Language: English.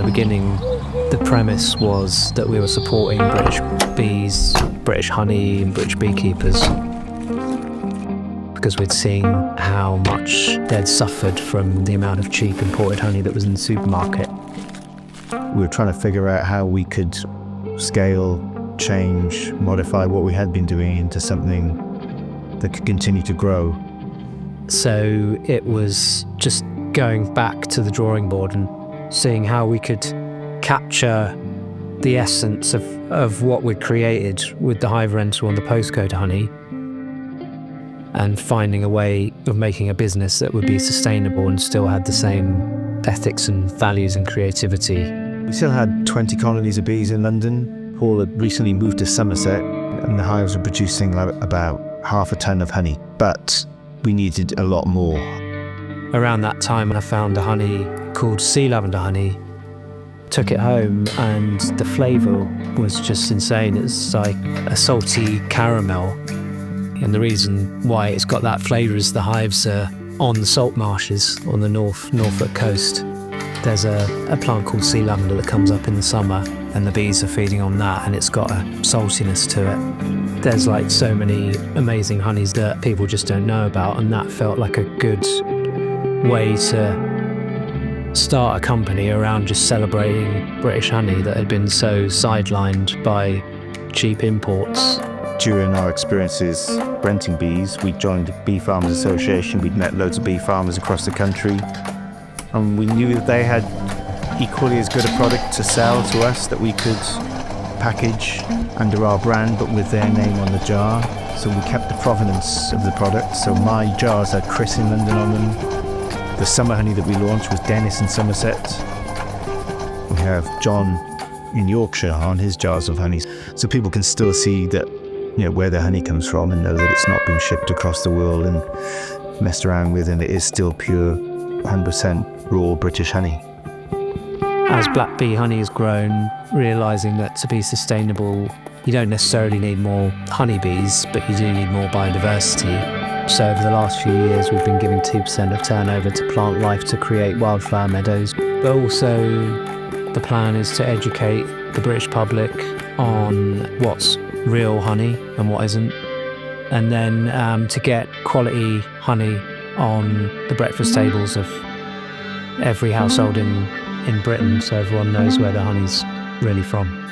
the beginning, the premise was that we were supporting British bees, British honey and British beekeepers, because we'd seen how much they'd suffered from the amount of cheap imported honey that was in the supermarket. We were trying to figure out how we could scale, change, modify what we had been doing into something that could continue to grow. So it was just going back to the drawing board and seeing how we could capture the essence of what we'd created with the hive rental and the postcode honey, and finding a way of making a business that would be sustainable and still had the same ethics and values and creativity. We still had 20 colonies of bees in London. Paul had recently moved to Somerset, and the hives were producing about half a ton of honey, but we needed a lot more. Around that time, I found a honey called sea lavender honey, took it home, and the flavour was just insane. It's like a salty caramel. And the reason why it's got that flavour is the hives are on the salt marshes on the Norfolk coast. There's a plant called sea lavender that comes up in the summer, and the bees are feeding on that, and it's got a saltiness to it. There's like so many amazing honeys that people just don't know about, and that felt like a good way to start a company around just celebrating British honey that had been so sidelined by cheap imports. During our experiences renting bees, we joined the Bee Farmers Association. We'd met loads of bee farmers across the country, and we knew that they had equally as good a product to sell to us that we could package under our brand but with their name on the jar. So we kept the provenance of the product. So my jars had Chris in London on them. The summer honey that we launched was Dennis in Somerset. We have John in Yorkshire on his jars of honey. So people can still see that, where the honey comes from, and know that it's not been shipped across the world and messed around with, and it is still pure 100% raw British honey. As black bee honey has grown, realising that to be sustainable, you don't necessarily need more honeybees, but you do need more biodiversity. So over the last few years, we've been giving 2% of turnover to plant life to create wildflower meadows. But also, the plan is to educate the British public on what's real honey and what isn't. And then to get quality honey on the breakfast tables of every household in Britain, so everyone knows where the honey's really from.